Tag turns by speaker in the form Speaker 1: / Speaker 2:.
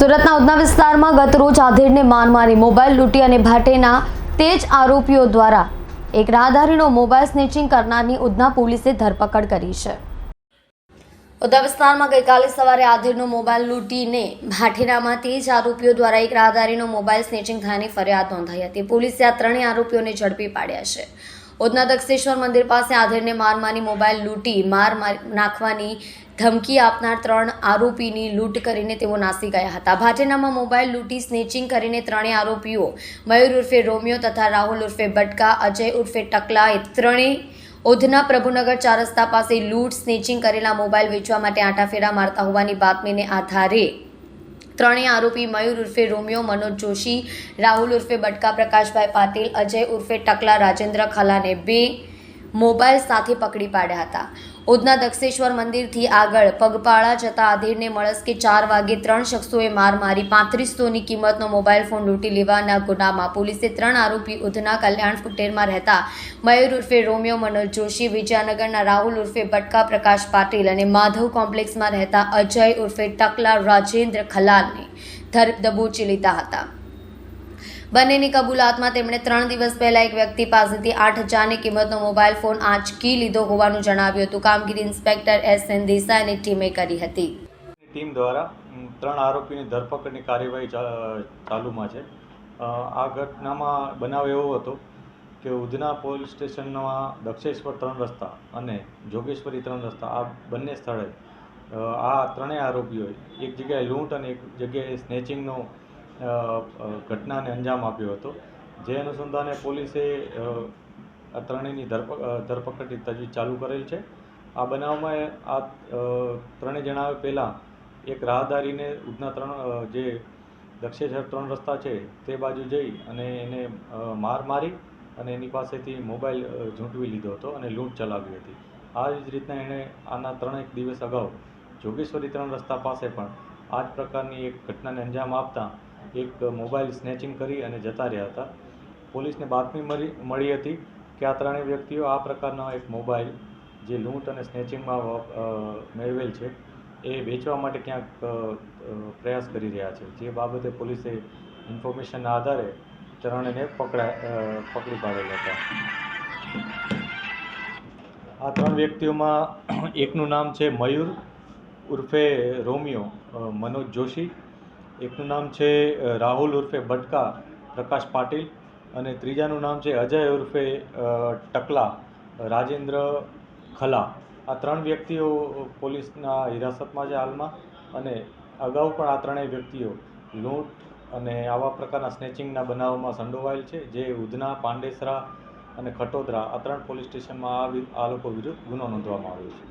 Speaker 1: સુરતના ઉધના વિસ્તારમાં ગતરોજ આધેડને માર મારી મોબાઈલ લૂંટી અને ભાટેના તેજ આરોપીઓ દ્વારા એક રાહદારીનો મોબાઈલ સ્નેચિંગ કરનારની ઉધના પોલીસે ધરપકડ કરી છે। ઉધના વિસ્તારમાં ગઈકાલે સવારે આધેડનો મોબાઈલ લૂંટીને ભાટેનામાં તેજ આરોપીઓ દ્વારા એક રાહદારીનો મોબાઈલ સ્નેચિંગ થયાની ફરિયાદ નોંધાઈ હતી। પોલીસે આ ત્રણેય આરોપીઓને ઝડપી પાડ્યા છે। ઉધના દક્ષેશ્વર મંદિર પાસે આધેડને માર મારી મોબાઈલ લૂંટી માર નાખવાની ધમકી આપનાર ત્રણ આરોપીની લૂંટ કરીને તેઓ નાસી ગયા હતા। ભાટેનામાં મોબાઈલ લૂંટી સ્નેચિંગ કરીને ત્રણેય આરોપીઓ મયુર ઉર્ફે રોમિયો તથા રાહુલ ઉર્ફે બટકા, અજય ઉર્ફે ટકલા એ ત્રણેય ઉધના પ્રભુનગર 4 રસ્તા પાસે લૂંટ સ્નેચિંગ કરેલા મોબાઈલ વેચવા માટે આંટાફેરા મારતા હોવાની બાતમીને આધારે ત્રણેય આરોપી મયુર ઉર્ફે રોમિયો, મનોજ જોશી, રાહુલ ઉર્ફે બટકા, પ્રકાશભાઈ પાટીલ, અજય ઉર્ફે ટકલા, રાજેન્દ્ર ખલાને 2 મોબાઈલ સાથે પકડી પાડ્યા હતા। ઉધના દક્ષેશ્વર મંદિરથી આગળ પગપાળા જતા આધેડને મળસ્કે 4 વાગે 3 શખ્સોએ માર મારી 3500ની કિંમતનો મોબાઈલ ફોન લૂંટી લેવાના ગુનામાં પોલીસે 3 આરોપી ઉધના કલ્યાણ ફુટેરમાં રહેતા મયુર ઉર્ફે રોમિયો, મનોજ જોશી, વિજયનગરના રાહુલ ઉર્ફે બટકા, પ્રકાશ પાટીલ અને માધવ કોમ્પ્લેક્સમાં રહેતા અજય ઉર્ફે ટકલા, રાજેન્દ્ર ખલાલને દબોચી લીધા હતા। બંનેની કબૂલાતમાં તેમણે 3 દિવસ પહેલા એક વ્યક્તિ પાસેથી 8000ની કિંમતનો મોબાઈલ ફોન આંચકી લીધો હોવાનું જણાવ્યું હતું। કામગીરી ઇન્સ્પેક્ટર S.N. દેસાઈની ટીમે કરી હતી।
Speaker 2: ટીમ દ્વારા 3 આરોપીની ધરપકડની કાર્યવાહી ચાલુમાં છે। આ ઘટનામાં બનાવ એવો હતો કે ઉધના પોલીસ સ્ટેશનમાં દક્ષેશ્વર 3 રસ્તા અને જોગેશ્વરી 3 રસ્તા આ બંને સ્થળે આ ત્રણેય આરોપીઓએ એક જગ્યાએ લૂંટ અને એક જગ્યાએ સ્નેચિંગનો ઘટનાને અંજામ આપ્યો હતો। જે અનુસંધાને પોલીસે આ ત્રણેયની ધરપકડની તજવીજ ચાલુ કરેલ છે। આ બનાવમાં આ ત્રણેય જણાવે પહેલાં એક રાહદારીને ઉધના જે દક્ષેશ્વર 3 રસ્તા છે તે બાજુ જઈ અને એને માર મારી અને એની પાસેથી મોબાઈલ ઝૂંટવી લીધો હતો અને લૂંટ ચલાવી હતી। આ જ રીતના એણે આના 3 દિવસ અગાઉ જોગેશ્વરી 3 રસ્તા પાસે પણ આ જ પ્રકારની એક ઘટનાને અંજામ આપતા એક મોબાઈલ સ્નેચિંગ કરી અને જતા રહ્યા હતા। પોલીસને બાતમી મળી હતી કે આ ત્રણેય વ્યક્તિઓ આ પ્રકારનો એક મોબાઈલ જે લૂંટ અને સ્નેચિંગમાં મેળવેલ છે એ વેચવા માટે ક્યાંક પ્રયાસ કરી રહ્યા છે। જે બાબતે પોલીસે ઇન્ફોર્મેશનના આધારે ત્રણેયને પકડી પાડેલ હતા। આ 3 વ્યક્તિઓમાં એકનું નામ છે મયુર ઉર્ફે રોમિયો, મનોજ જોશી, એકનું નામ છે રાહુલ ઉર્ફે બટકા, પ્રકાશ પાટીલ અને ત્રીજાનું નામ છે અજય ઉર્ફે ટકલા, રાજેન્દ્ર ખલા। આ 3 વ્યક્તિઓ પોલીસના હિરાસતમાં છે હાલમાં અને અગાઉ પણ આ ત્રણેય વ્યક્તિઓ લૂંટ અને આવા પ્રકારના સ્નેચિંગના બનાવોમાં સંડોવાયેલ છે। જે ઉધના, પાંડેસરા અને ખટોદરા આ 3 પોલીસ સ્ટેશનમાં આ લોકો વિરુદ્ધ ગુનો નોંધવામાં આવ્યો છે।